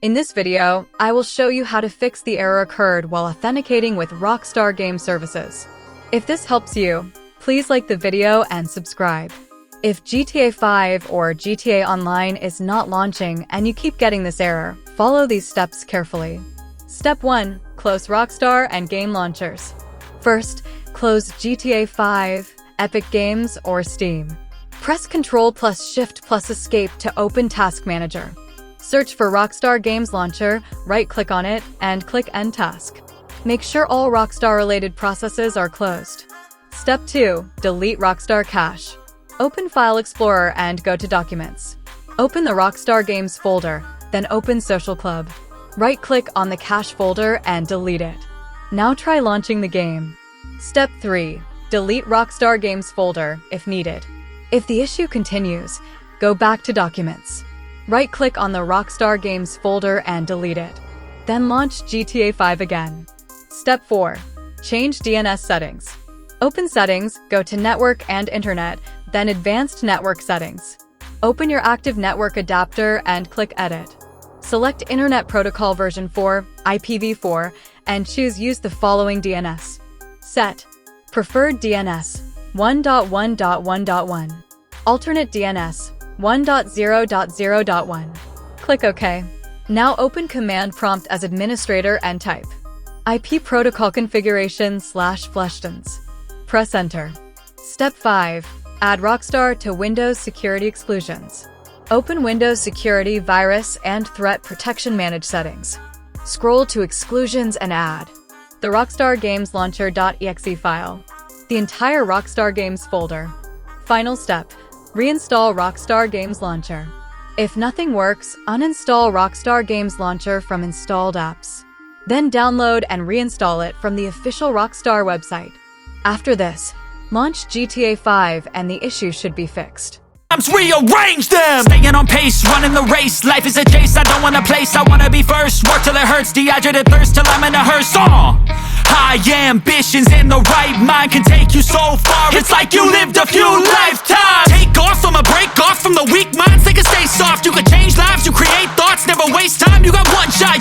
In this video, I will show you how to fix the error occurred while authenticating with Rockstar Game Services. If this helps you, please like the video and subscribe. If GTA 5 or GTA Online is not launching and you keep getting this error, follow these steps carefully. Step 1. Close Rockstar and game launchers. First, close GTA 5, Epic Games, or Steam. Press Ctrl+Shift+Escape to open Task Manager. Search for Rockstar Games Launcher, right-click on it, and click End Task. Make sure all Rockstar-related processes are closed. Step 2. Delete Rockstar Cache. Open File Explorer and go to Documents. Open the Rockstar Games folder, then open Social Club. Right-click on the cache folder and delete it. Now try launching the game. Step 3. Delete Rockstar Games folder, if needed. If the issue continues, go back to Documents. Right-click on the Rockstar Games folder and delete it. Then launch GTA 5 again. Step 4. Change DNS settings. Open Settings, go to Network and Internet, then Advanced Network Settings. Open your active network adapter and click Edit. Select Internet Protocol version 4, IPv4, and choose Use the following DNS. Set. Preferred DNS, 1.1.1.1. Alternate DNS, 1.0.0.1. Click OK. Now open Command Prompt as administrator and type IP protocol configuration /flushdns. Press Enter. Step 5. Add Rockstar to Windows Security Exclusions. Open Windows Security Virus and Threat Protection Manage settings. Scroll to Exclusions and add the Rockstar Games Launcher.exe file, the entire Rockstar Games folder. Final step. Reinstall Rockstar Games Launcher. If nothing works, uninstall Rockstar Games Launcher from installed apps. Then download and reinstall it from the official Rockstar website. After this, launch GTA 5 and the issue should be fixed. Rearrange them. Staying on pace, running the race. Life is a chase, I don't want a place. I wanna be first, work till it hurts. Dehydrated thirst till I'm in a hearse. High ambitions in the right mind can take you so far. It's like you lived a few lives.